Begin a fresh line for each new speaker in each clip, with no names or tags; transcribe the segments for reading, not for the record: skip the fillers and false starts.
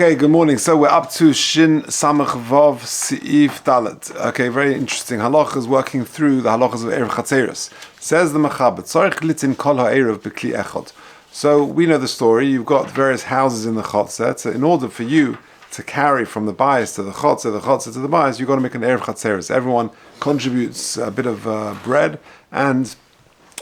Okay, good morning. So we're up to Shin Samach Vav Seif Dalet. Okay, very interesting. Halach is working through the halachas of Eruv Chatzeros. Says the Mechaber, Tzarich litin kol ha'eruv b'kli echad. So we know the story. You've got various houses in the Chatzah. So in order for you to carry from the bias to the Chatzah to the bias, you've got to make an Eruv Chatzeros. Everyone contributes a bit of bread and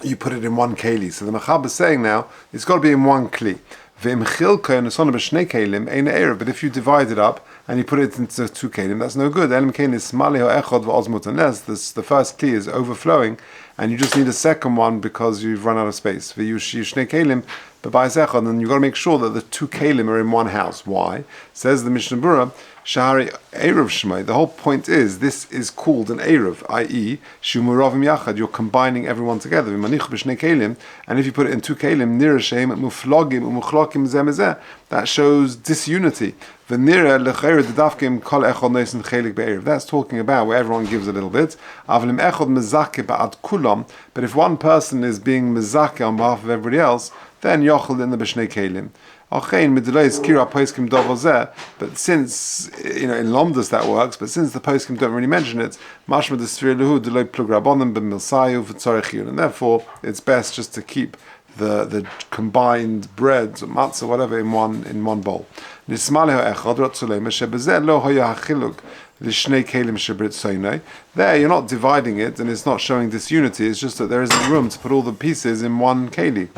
you put it in one keli. So the Mechaber is saying now, it's got to be in one kli. But if you divide it up and you put it into two kelim, that's no good. Unless the first kli is overflowing and you just need a second one because you've run out of space. Then you've got to make sure that the two kelim are in one house. Why? Says the Mishnah Berurah, Shahari Eruv Shmai. The whole point is this is called an Eruv, i.e., Shumuravim Yachad. You're combining everyone together. And if you put it in two kelim, Nirashem Muflogim Umuchlokim Zemezeh, that shows disunity. That's talking about where everyone gives a little bit. But if one person is being mezake on behalf of everybody else, then yochel in the b'shnei kelim. But since in Lomdus that works, but since the poskim don't really mention it, and therefore it's best just to keep the combined bread, matzah, whatever, in one bowl. There you're not dividing it and it's not showing disunity, it's just that there isn't room to put all the pieces in one keli.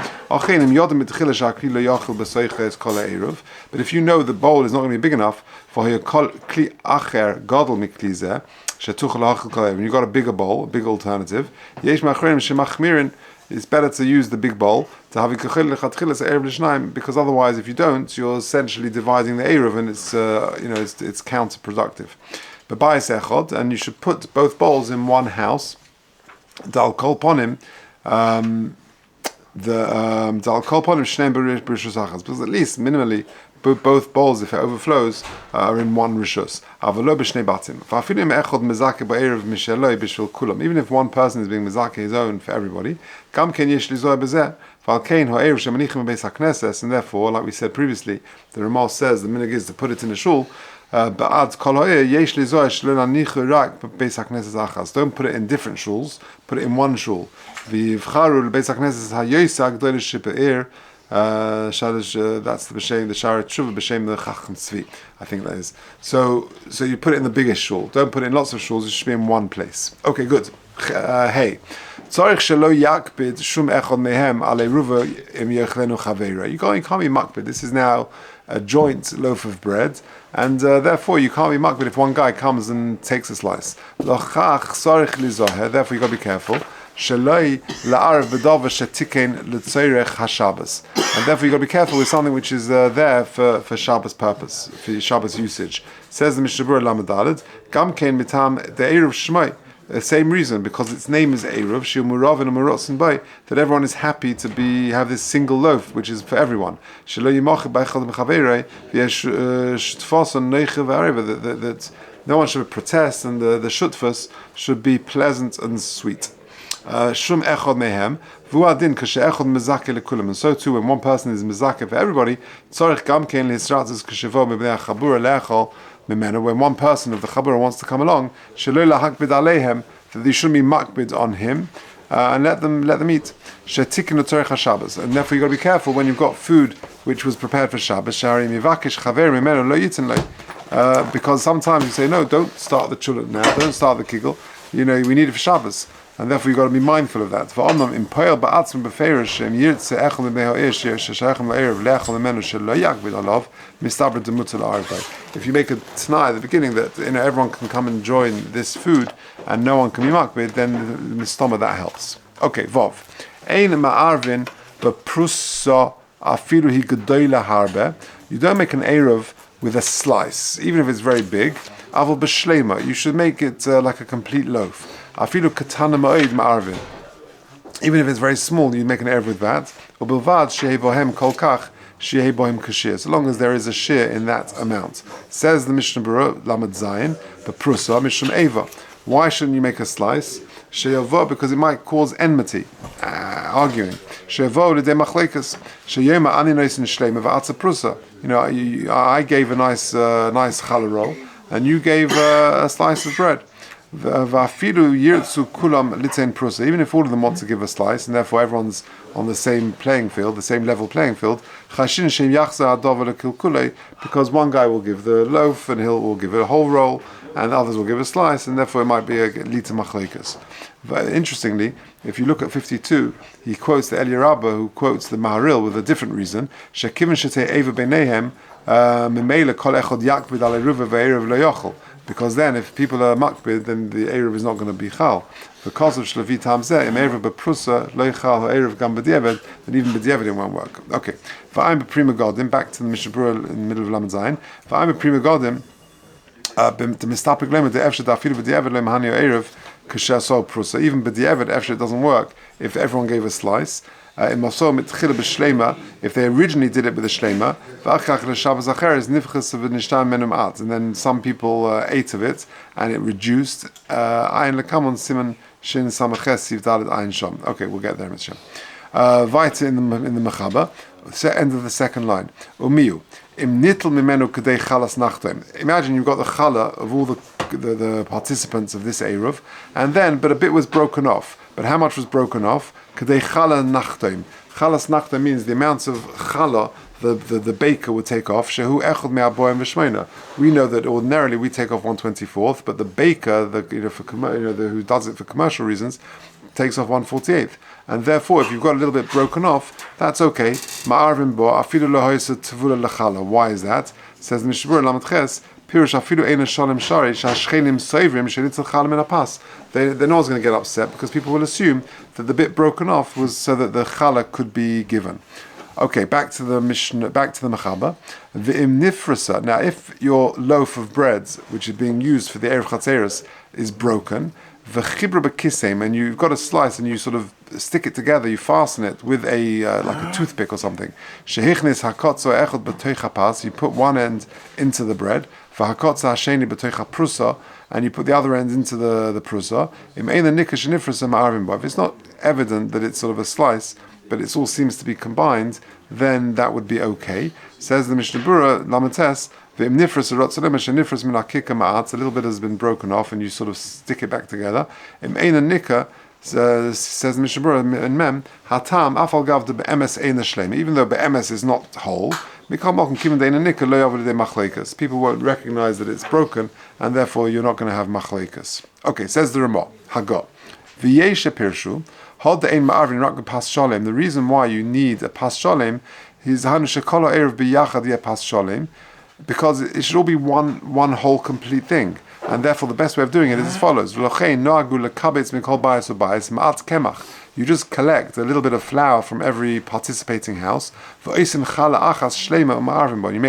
But if you know the bowl is not going to be big enough for your kli acher gadol mikli, when you've got a bigger bowl, a big alternative, it's better to use the big bowl to have because otherwise, if you don't, you're essentially dividing the Eruv and it's counterproductive. But buy echod, and you should put both bowls in one house. Dal kol ponim, dal kol ponim shneim b'rishus achas, because at least minimally both bowls, if it overflows, are in one rishus. Even if one person is being mezake his own for everybody, and therefore, like we said previously, the Ramah says the minhag is to put it in a shul. Don't put it in different shuls, put it in one shul. That's the b'shem, the shara tshuva b'shem the chacham tzvi. I think that is. So you put it in the biggest shul. Don't put it in lots of shuls. It should be in one place. Okay, good. Hey, tzarich shelo yakbid shum echad mehem al eruva im yechlenu chaveira. You can't be makbid. This is now a joint loaf of bread, and therefore you can't be makbid if one guy comes and takes a slice. Therefore you got to be careful. And therefore you got to be careful with something which is there for Shabbos purpose, for Shabbos usage. Says the Mishnah Berurah Lamed Daled, Gam kein mitam the Eruv Shmai. The same reason, because its name is Eruv, that everyone is happy to have this single loaf, which is for everyone. That no one should protest, and the shutfas should be pleasant and sweet. Shum echad mehem vuadin kashe echad mezake lekulam, and so too when one person is mezake for everybody, tzarich gam kein lehisratzes kashevo mebnei chabura leachol mimenu. When one person of the chabura wants to come along, shelo lahakbid aleihem, that they shouldn't be makbid on him, and let them eat. Shetikin l'tzarich haShabbos, and therefore you got to be careful when you've got food which was prepared for Shabbos. Shari mivakish chaver mimenu lo yitin lo, because sometimes you say no, don't start the chulut now, don't start the kigel. We need it for Shabbos. And therefore you've got to be mindful of that. If you make a t'nai at the beginning that everyone can come and join this food and no one can be makbid, then the stomach that helps. Okay, Vov. You don't make an Eruv with a slice, even if it's very big. You should make it like a complete loaf. Even if it's very small, you make an eruv with that. So long as there is a shear in that amount. Says the Mishnah Berurah Lamed Zayin, the Prusa Mishum Eva. Why shouldn't you make a slice? Sheyavo, because it might cause enmity, arguing. Sheyavo l'dei machlekas. Sheyema ani noisin shleima v'atza prusa. I gave a nice challah roll, and you gave a slice of bread. V'afilu yirtzu kulam litein prusa. Even if all of them want to give a slice, and therefore everyone's on the same playing field, the same level playing field, chashin shem yachza adova lekilkule, because one guy will give the loaf and will give it a whole roll, and others will give a slice, and therefore it might be a lita machlekas. But interestingly, if you look at 52, he quotes the Rabbi who quotes the Maharil with a different reason. Shekivin shetei eva beinehem memela kol echad yakbid al Eruv ve'erev lo yochel. Because then, if people are makbid, then the Eruv is not going to be chal. Because of shlevi tam zeh, im Eruv beprusa lo yichal ha'eruv gam b'diavad, then even b'diavad it won't work. Okay. V'ayim b'prima godim, back to the Mishnah Berurah in the middle of Lamed Zayin. V'ayim b'prima godim, even b'diavad, it doesn't work if everyone gave a slice. If they originally did it with a shleima, and then some people ate of it and it reduced. Okay, we'll get there. Weiter in the Mechaba, end of the second line. Imagine you've got the challah of all the participants of this Eruv, but a bit was broken off. But how much was broken off? Kadei challah nachtoim. Chalas nachtoim means the amounts of challah the baker would take off. Shehu echad me'aboyim v'shmeina. We know that ordinarily we take off 1/24th, but the baker, who does it for commercial reasons, takes off 1/48th. And therefore, if you've got a little bit broken off, that's okay. Ma'arvim bo afilu lohoisa tevula lechala. Why is that? Says the Mishnah Berurah Lamed Ches. Pirush afilu eina shalem shari shashchenim seivrim shenitzal chala min hapas. They're not always going to get upset because people will assume that the bit broken off was so that the chala could be given. Okay, back to the Mishnah, back to the Mechaba. V'im nifrasa. Now, if your loaf of bread, which is being used for the Erev Chatzeros, is broken, v'chibra b'kisem, and you've got a slice and you sort of stick it together, you fasten it with a like a toothpick or something. Shehichnis hakotzo echad b'toich hapas. You put one end into the bread. V'hakotzo hasheni b'toich haprusa, and you put the other end into the prusa. Im ein nikash nifrasa ma'arvim bo. If it's not evident that it's sort of a slice, but it all seems to be combined, then that would be okay. Says the Mishnah Berurah Lamed Tes, a little bit has been broken off and you sort of stick it back together. Says the Mishnah Berurah in Mem, Hatam afal gav de be'emes eina shleima. Even though be'emes is not whole, people won't recognize that it's broken, and therefore you're not going to have machleikas. Okay, says the Ramah, Hagot. V'yeshe pirshu, hod de'ein ma'arvin rak b'pas sholem. The reason why you need a pas sholem is hanu shekol ha'erev b'yachad yeh pas sholem, because it should all be one whole complete thing. And therefore the best way of doing it is as follows. You just collect a little bit of flour from every participating house. You make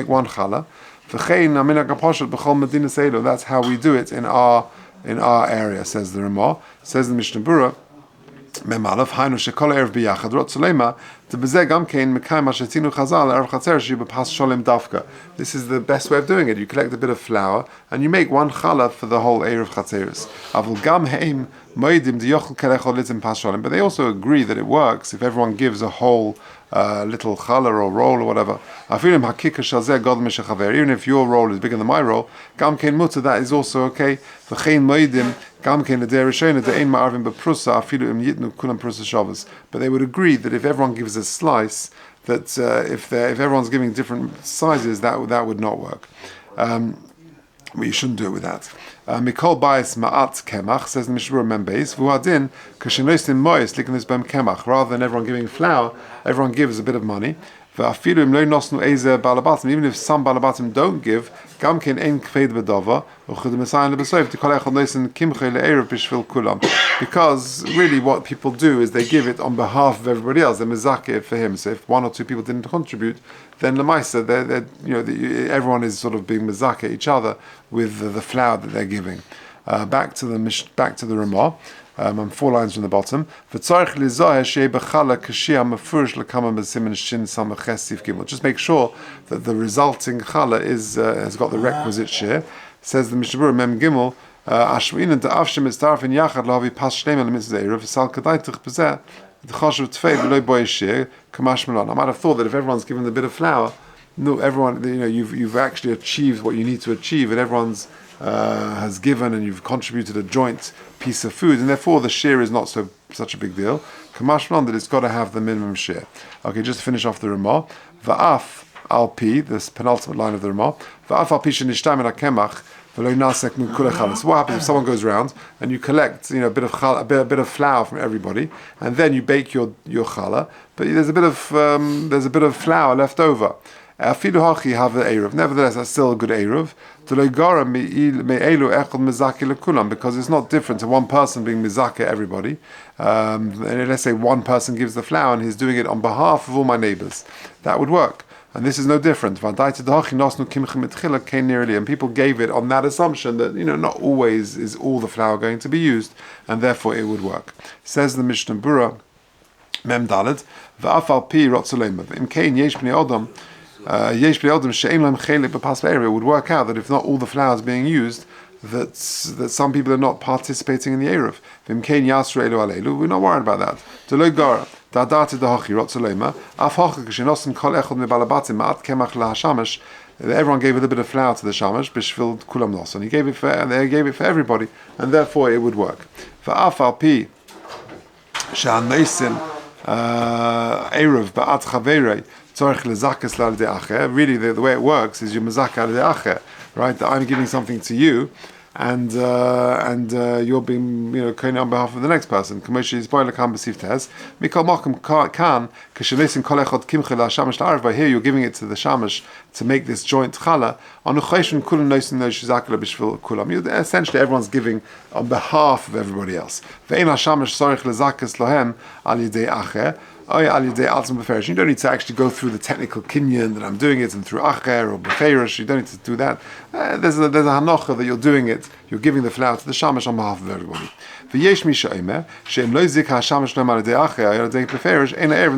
one challah. That's how we do it in our area, says the Ramah. Says the Mishnah Berurah, Memalaf Hainu Shekol Erev Biyachad Rot Sulema to Bezeh Gamkein Mekayim Ashetinu Chazal Erev Chatzer Shiba Pas Sholem Dafka. This is the best way of doing it. You collect a bit of flour and you make one challah for the whole Erev Chatzeris. Avul Gam Heim Moedim Diyochel Kelechol Litzim Pas Sholem. But they also agree that it works if everyone gives a whole little challah or roll or whatever. Even if your roll is bigger than my roll, Gamkein Mutter, that is also okay. V'chein Moedim. But they would agree that if everyone gives a slice, that if everyone's giving different sizes, that would not work. Well, you shouldn't do it with that. Mikol Bayis Ma'at Kemach, says the Mishnah Berurah Membeis, Vuadin, Kashinoistim Mois, Likanus Bem Kemach. Rather than everyone giving flour, everyone gives a bit of money. Even if some balabatim don't give, because really what people do is they give it on behalf of everybody else. They're mezakeh for him. So if one or two people didn't contribute, then lemaisa, everyone is sort of being mezakeh each other with the flour that they're giving. Back to the Ramah. 4 lines from the bottom. Just make sure that the resulting challah has got the requisite share. Says the Mishnah Berurah Mem Gimel, Ashwin and Afshim is Tarfin Yachad Lavi Pas Shlem and Mrs. Eruv, Sal Kadaitich Bezeh, the Choshev Tfei, Beloy Boy Shir, Kamash Melon. I might have thought that if everyone's given a bit of flour, no, everyone, you've actually achieved what you need to achieve, and everyone's has given and you've contributed a joint piece of food, and therefore the share is not such a big deal. Kamash Melon, that it's got to have the minimum share. Okay, just to finish off the Ramah, Va'af al pi, this penultimate line of the Ramah, Va'af al pi shenishtai min hakemach. So what happens if someone goes around and you collect, a bit of flour from everybody, and then you bake your challah, but there's a bit of flour left over. Nevertheless, that's still a good eruv. Because it's not different to one person being mizakeh everybody. And let's say one person gives the flour and he's doing it on behalf of all my neighbors. That would work. And this is no different. And people gave it on that assumption that, not always is all the flour going to be used, and therefore it would work. Says the Mishnah Berurah, Mem Dalet, V'afal pi rotzolema. In Kain yesh bnei Adam, it would work out that if not all the flour is being used, that some people are not participating in the Eruv. We're not worried about that. Everyone gave a little bit of flour to the shamash, bishvil kulam nos, and they gave it for everybody, and therefore it would work. For afal pi sha'anoisin Eruv ba'at chaverei tzorich lezakas la'alidei acher. Really, the way it works is you mezak alidei acher, right? That I'm giving something to you, and you're being kohen on behalf of the next person. Over here you're giving it to the shamash to make this joint challah. Essentially everyone's giving on behalf of everybody else. You don't need to actually go through the technical kinyan that I'm doing it and through acher or beferish. You don't need to do that. There's a hanocha that you're doing it. You're giving the flour to the shamash on behalf of everybody. And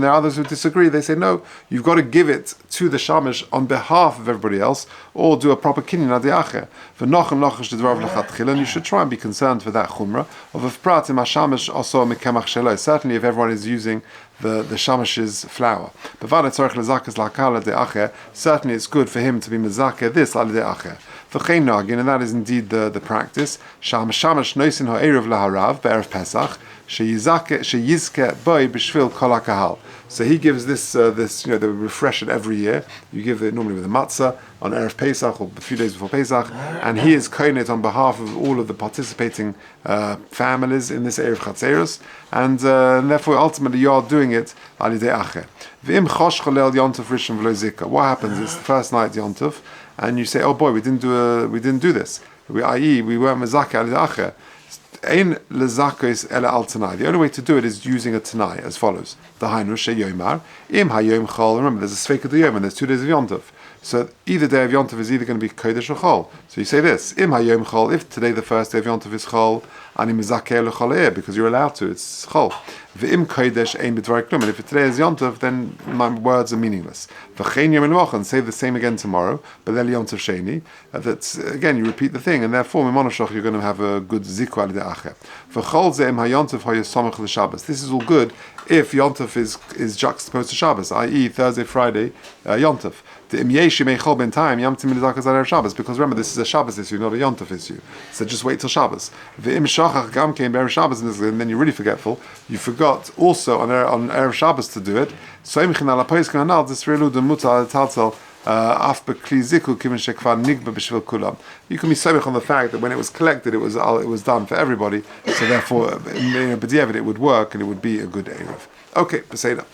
there are others who disagree. They say no, you've got to give it to the shamash on behalf of everybody else, or do a proper kinyan ad acher. And you should try and be concerned for that chumrah of pratim hashamash also mekemach shelo. Certainly, if everyone is using the shamash's flour. Certainly it's good for him to be mezakeh this al acher. And that is indeed the practice. Shamash noisin ha'eruv laharav be'erev Pesach sheyizke boy b'shvil kol hakahal. So he gives this they refresh it every year. You give it normally with a matzah on Erev Pesach or a few days before Pesach, and he is kohen it on behalf of all of the participating families in this Erev Chatzeros, and therefore ultimately you are doing it al yidei acher. V'im chosh cholel yontov rishon v'lo zika. What happens? It's the first night yontov, and you say, oh boy, we didn't do this. I.e., we weren't mezakeh al yidei acher. The only way to do it is using a tanai as follows. The hainu sheyomar im hayom chol. Remember, there's a sveika d'yom and there's 2 days of yontov. So either day of yontov is either going to be kodesh or chol. So you say this: im hayom chol. If today the first day of yontov is chol, ani mizakeh lechol because you're allowed to. It's chol. V'im kodesh ein b'dvar klum. And if today is yontov, then my words are meaningless. V'chein yom and say the same again tomorrow. But then yontov sheni. That's again you repeat the thing, and therefore mimonoshach you're going to have a good ziku al yidei acher. V'chol ze im hayontov hayosamach l'Shabbos. This is all good if yontov is juxtaposed to Shabbos, i.e. Thursday, Friday, yontov. Because remember, this is a Shabbos issue, not a Yontov issue. So just wait till Shabbos. And then you're really forgetful. You forgot also on Erev Shabbos to do it. You can be samech on the fact that when it was collected, it was done for everybody. So therefore, it would work and it would be a good Eruv. Okay, Peseda.